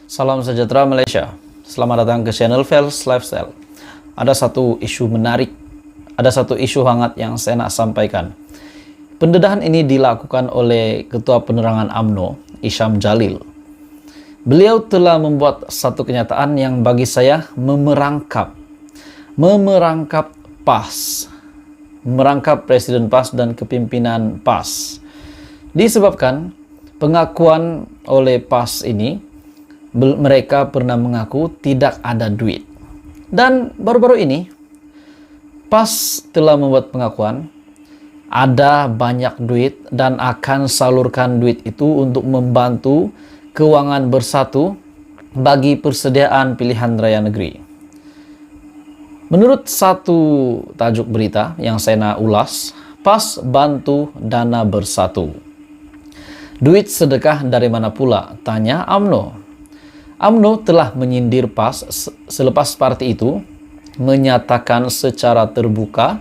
Salam sejahtera Malaysia. Selamat datang ke channel Fels Lifestyle. Ada satu isu menarik, ada satu isu hangat yang saya nak sampaikan. Pendedahan ini dilakukan oleh Ketua Penerangan UMNO, Isham Jalil. Beliau telah membuat satu kenyataan yang bagi saya memerangkap PAS, merangkap Presiden PAS dan kepimpinan PAS. Disebabkan pengakuan oleh PAS ini, mereka pernah mengaku tidak ada duit. Dan baru-baru ini, PAS telah membuat pengakuan ada banyak duit dan akan salurkan duit itu untuk membantu keuangan bersatu bagi persediaan pilihan raya negeri. Menurut satu tajuk berita yang saya nak ulas, PAS bantu dana bersatu. Duit sedekah dari mana pula? Tanya UMNO. UMNO telah menyindir PAS selepas parti itu menyatakan secara terbuka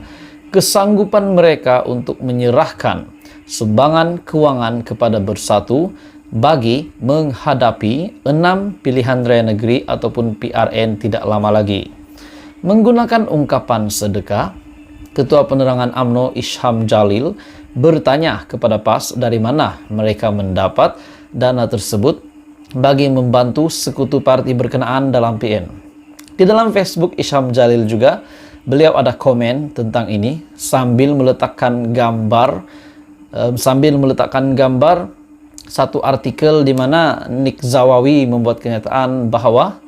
kesanggupan mereka untuk menyerahkan sumbangan keuangan kepada bersatu bagi menghadapi 6 pilihan raya negeri ataupun PRN tidak lama lagi. Menggunakan ungkapan sedekah, Ketua Penerangan UMNO Isham Jalil bertanya kepada PAS dari mana mereka mendapat dana tersebut bagi membantu sekutu parti berkenaan dalam PN. Di dalam Facebook Isham Jalil juga, beliau ada komen tentang ini sambil meletakkan gambar satu artikel di mana Nick Zawawi membuat kenyataan bahwa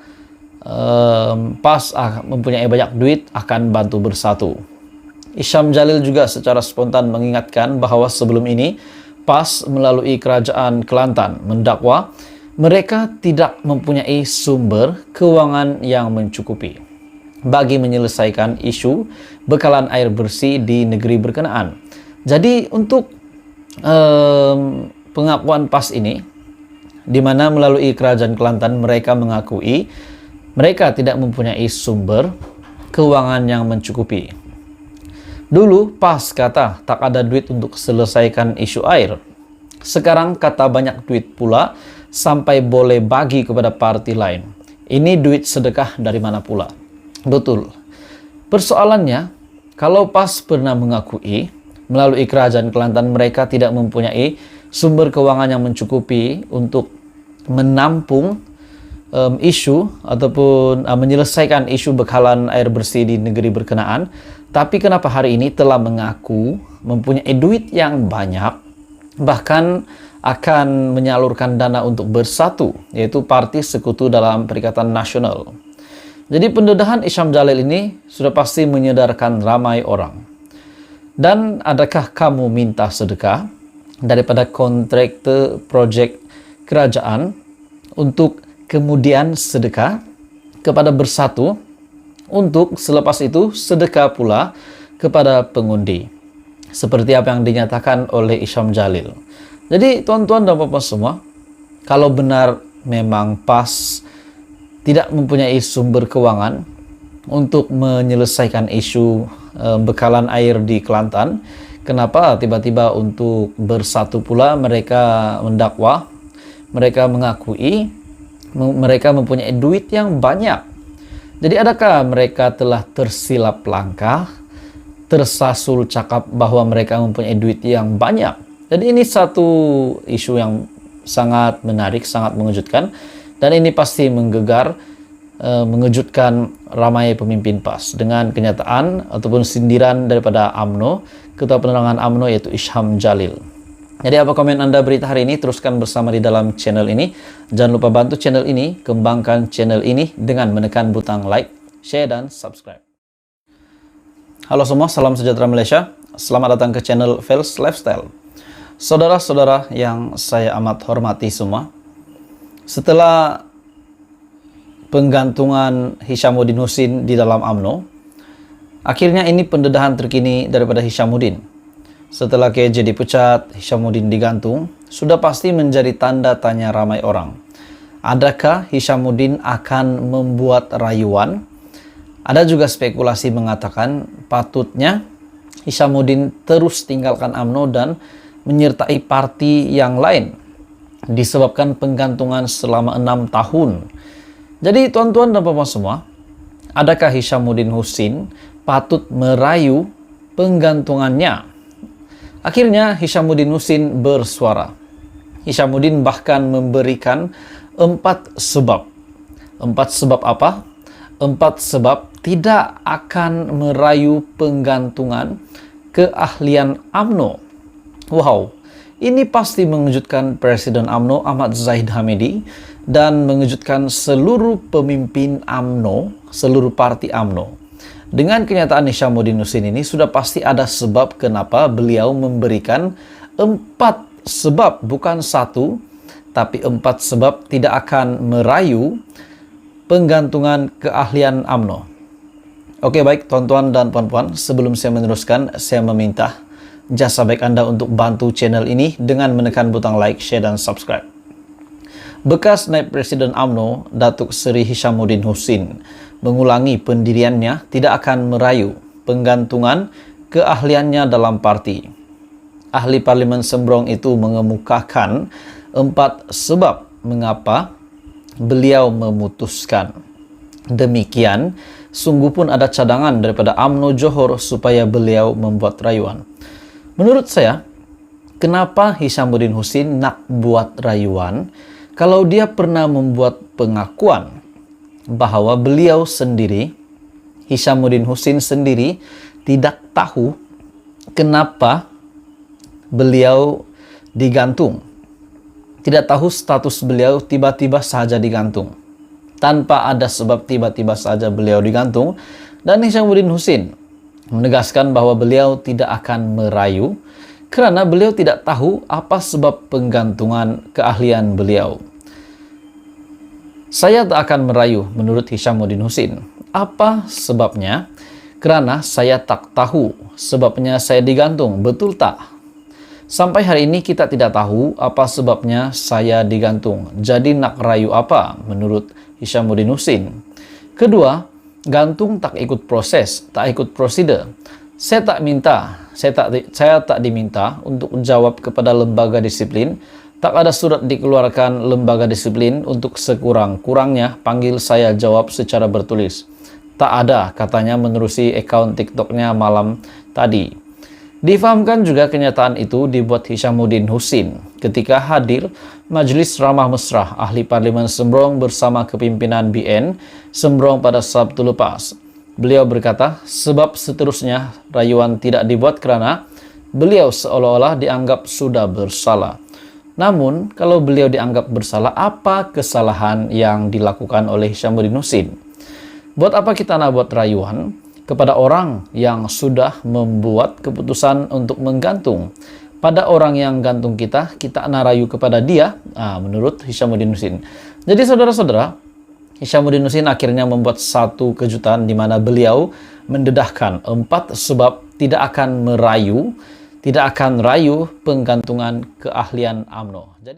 PAS mempunyai banyak duit akan bantu bersatu. Isham Jalil juga secara spontan mengingatkan bahwa sebelum ini PAS melalui Kerajaan Kelantan mendakwa mereka tidak mempunyai sumber keuangan yang mencukupi bagi menyelesaikan isu bekalan air bersih di negeri berkenaan. Jadi untuk pengakuan PAS ini, di mana melalui Kerajaan Kelantan mereka mengakui mereka tidak mempunyai sumber keuangan yang mencukupi. Dulu PAS kata tak ada duit untuk selesaikan isu air. Sekarang kata banyak duit pula sampai boleh bagi kepada parti lain. Ini duit sedekah dari mana pula? Betul. Persoalannya, kalau PAS pernah mengakui melalui Kerajaan Kelantan mereka tidak mempunyai sumber keuangan yang mencukupi untuk menampung isu ataupun menyelesaikan isu bekalan air bersih di negeri berkenaan, tapi kenapa hari ini telah mengaku mempunyai duit yang banyak, bahkan akan menyalurkan dana untuk bersatu, yaitu parti sekutu dalam Perikatan Nasional. Jadi pendedahan Isham Jalil ini sudah pasti menyadarkan ramai orang. Dan adakah kamu minta sedekah daripada kontraktor projek kerajaan untuk kemudian sedekah kepada bersatu untuk selepas itu sedekah pula kepada pengundi, seperti apa yang dinyatakan oleh Isham Jalil. Jadi tuan-tuan dan puan semua, kalau benar memang PAS tidak mempunyai sumber keuangan untuk menyelesaikan isu bekalan air di Kelantan, kenapa tiba-tiba untuk bersatu pula mereka mendakwa, mereka mengakui mereka mempunyai duit yang banyak? Jadi adakah mereka telah tersilap langkah, tersasul cakap bahwa mereka mempunyai duit yang banyak? Jadi ini satu isu yang sangat menarik, sangat mengejutkan, dan ini pasti mengejutkan ramai pemimpin PAS dengan kenyataan ataupun sindiran daripada UMNO, Ketua Penerangan UMNO yaitu Isham Jalil. Jadi apa komen Anda berita hari ini? Teruskan bersama di dalam channel ini. Jangan lupa bantu channel ini, kembangkan channel ini dengan menekan butang like, share, dan subscribe. Halo semua, salam sejahtera Malaysia. Selamat datang ke channel Fels Lifestyle. Saudara-saudara yang saya amat hormati semua, setelah penggantungan Hishamuddin Husin di dalam UMNO, akhirnya ini pendedahan terkini daripada Hishamuddin. Setelah KJ dipecat, Hishamuddin digantung, sudah pasti menjadi tanda tanya ramai orang. Adakah Hishamuddin akan membuat rayuan? Ada juga spekulasi mengatakan patutnya Hishamuddin terus tinggalkan UMNO dan menyertai parti yang lain disebabkan penggantungan selama 6 tahun. Jadi tuan-tuan dan puan-puan semua, adakah Hishamuddin Hussein patut merayu penggantungannya? Akhirnya Hishamuddin Hussein bersuara. Hishamuddin bahkan memberikan 4 sebab. 4 sebab apa? 4 sebab tidak akan merayu penggantungan keahlian UMNO. Wow, ini pasti mengejutkan Presiden UMNO Ahmad Zahid Hamidi dan mengejutkan seluruh pemimpin UMNO, seluruh parti UMNO. Dengan kenyataan Hishamuddin Hussein ini sudah pasti ada sebab kenapa beliau memberikan 4 sebab, bukan 1, tapi 4 sebab tidak akan merayu penggantungan keahlian UMNO. Oke, baik tuan-tuan dan puan-puan, sebelum saya meneruskan, saya meminta jasa baik Anda untuk bantu channel ini dengan menekan butang like, share, dan subscribe. Bekas Naib Presiden UMNO, Datuk Seri Hishamuddin Hussein, mengulangi pendiriannya tidak akan merayu penggantungan keahliannya dalam parti. Ahli Parlimen Sembrong itu mengemukakan 4 sebab mengapa beliau memutuskan. Demikian, sungguh pun ada cadangan daripada UMNO Johor supaya beliau membuat rayuan. Menurut saya, kenapa Hishamuddin Hussein nak buat rayuan kalau dia pernah membuat pengakuan bahwa beliau sendiri, Hishamuddin Hussein sendiri, tidak tahu kenapa beliau digantung. Tidak tahu status beliau tiba-tiba saja digantung. Tanpa ada sebab tiba-tiba saja beliau digantung. Dan Hishamuddin Hussein menegaskan bahwa beliau tidak akan merayu karena beliau tidak tahu apa sebab penggantungan keahlian beliau. Saya tak akan merayu menurut Hishamuddin Hussein. Apa sebabnya? Karena saya tak tahu sebabnya saya digantung, betul tak? Sampai hari ini kita tidak tahu apa sebabnya saya digantung. Jadi nak rayu apa menurut Hishamuddin Hussein? Kedua, gantung tak ikut proses, tak ikut prosedur. Saya tak diminta untuk jawab kepada lembaga disiplin. Tak ada surat dikeluarkan lembaga disiplin untuk sekurang-kurangnya panggil saya jawab secara bertulis. Tak ada katanya menerusi akaun TikToknya malam tadi. Difahamkan juga kenyataan itu dibuat Hishamuddin Hussein ketika hadir Majlis Ramah Mesra Ahli Parlimen Sembrong bersama kepimpinan BN Sembrong pada Sabtu lepas. Beliau berkata, sebab seterusnya rayuan tidak dibuat karena beliau seolah-olah dianggap sudah bersalah. Namun, kalau beliau dianggap bersalah, apa kesalahan yang dilakukan oleh Hishamuddin Hussein? Buat apa kita nak buat rayuan kepada orang yang sudah membuat keputusan untuk menggantung? Pada orang yang gantung kita nak rayu kepada dia, menurut Hishamuddin Hussein. Jadi saudara-saudara, Hishamuddin Hussein akhirnya membuat satu kejutan di mana beliau mendedahkan 4 sebab tidak akan merayu, tidak akan rayu penggantungan keahlian UMNO.